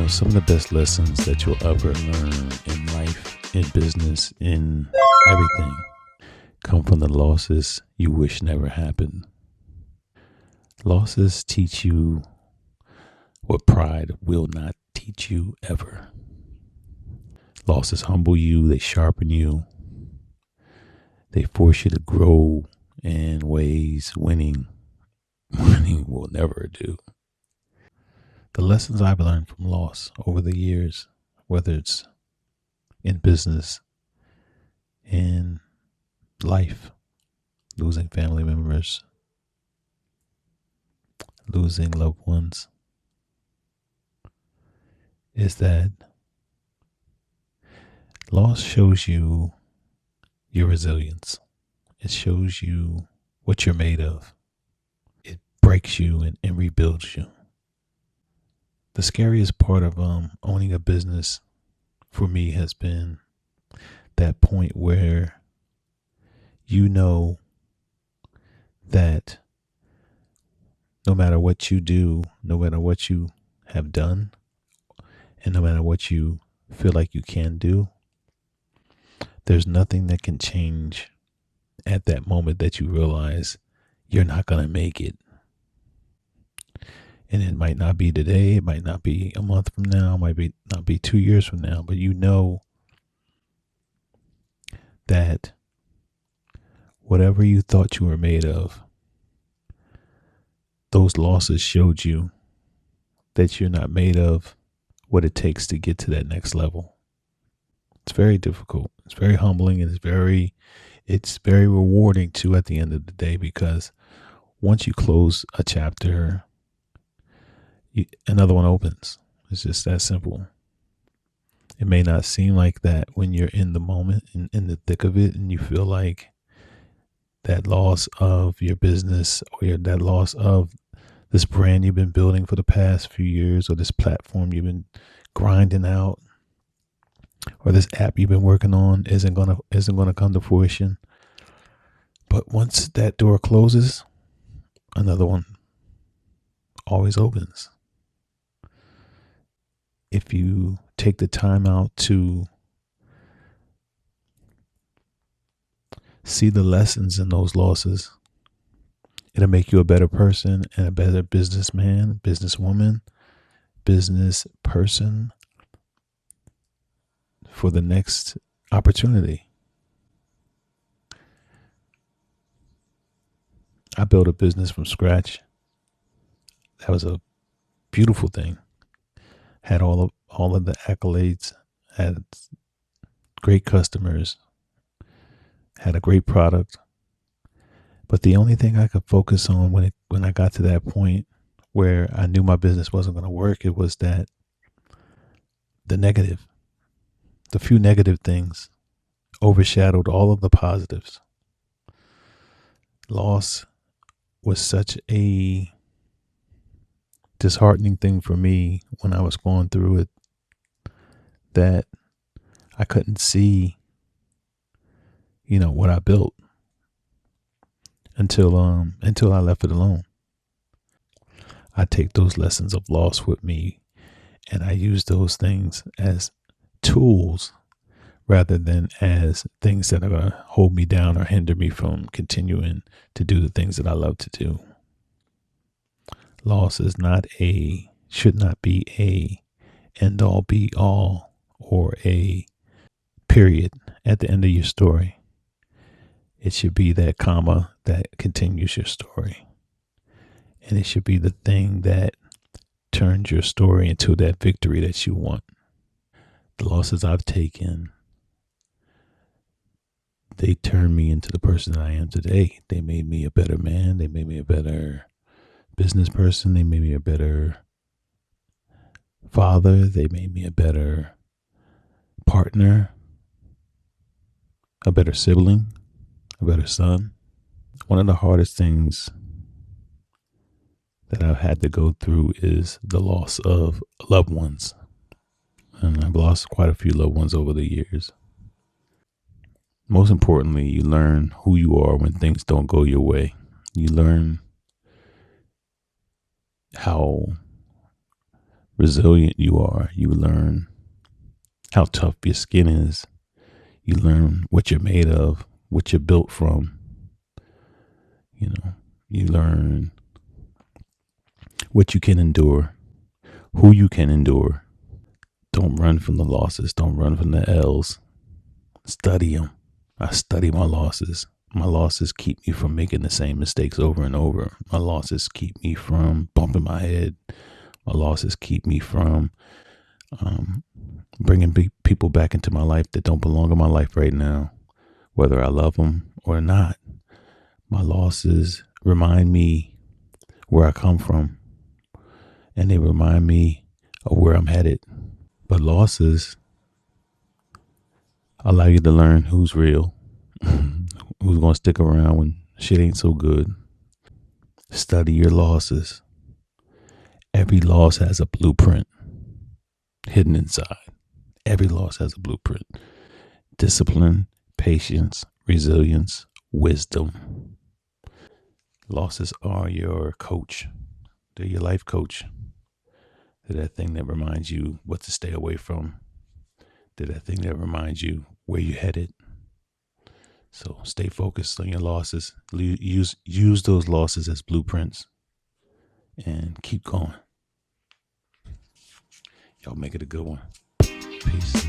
Some of the best lessons that you'll ever learn in life, in business, in everything come from the losses you wish never happened. Losses teach you what pride will not teach you ever. Losses humble you, they sharpen you, they force you to grow in ways winning will never do. The lessons I've learned from loss over the years, whether it's in business, in life, losing family members, losing loved ones, is that loss shows you your resilience. It shows you what you're made of. It breaks you and rebuilds you. The scariest part of owning a business for me has been that point where you know that no matter what you do, no matter what you have done, and no matter what you feel like you can do, there's nothing that can change at that moment that you realize you're not going to make it. And it might not be today, it might not be a month from now, it might not be 2 years from now, but you know that whatever you thought you were made of, those losses showed you that you're not made of what it takes to get to that next level. It's very difficult. It's very humbling, and it's very rewarding too at the end of the day, because once you close a chapter, another one opens. It's just that simple. It may not seem like that when you're in the moment, in the thick of it, and you feel like that loss of your business or that loss of this brand you've been building for the past few years, or this platform you've been grinding out, or this app you've been working on isn't gonna come to fruition. But once that door closes, another one always opens. If you take the time out to see the lessons in those losses, it'll make you a better person and a better businessman, businesswoman, business person for the next opportunity. I built a business from scratch. That was a beautiful thing. Had all of the accolades, had great customers, had a great product. But the only thing I could focus on when I got to that point where I knew my business wasn't going to work, it was that the few negative things overshadowed all of the positives. Loss was such a disheartening thing for me when I was going through it, that I couldn't see, what I built until I left it alone. I take those lessons of loss with me, and I use those things as tools rather than as things that are going to hold me down or hinder me from continuing to do the things that I love to do. Loss should not be a end all be all or a period at the end of your story. It should be that comma that continues your story. And it should be the thing that turns your story into that victory that you want. The losses I've taken, they turned me into the person that I am today. They made me a better man. They made me a better business person. They made me a better father. They made me a better partner, a better sibling, a better son. One of the hardest things that I've had to go through is the loss of loved ones. And I've lost quite a few loved ones over the years. Most importantly, you learn who you are when things don't go your way. You learn how resilient you are. You learn how tough your skin is. You learn what you're made of, what you're built from. You know, you learn what you can endure, who you can endure. Don't run from the losses. Don't run from the L's. Study them. I study my losses. My losses keep me from making the same mistakes over and over. My losses keep me from bumping my head. My losses keep me from bringing people back into my life that don't belong in my life right now, whether I love them or not. My losses remind me where I come from, and they remind me of where I'm headed. But losses allow you to learn who's real, who's going to stick around when shit ain't so good. Study your losses. Every loss has a blueprint hidden inside. Every loss has a blueprint. Discipline, patience, resilience, wisdom. Losses are your coach. They're your life coach. They're that thing that reminds you what to stay away from. They're that thing that reminds you where you're headed. So stay focused on your losses. Use those losses as blueprints and keep going. Y'all make it a good one. Peace.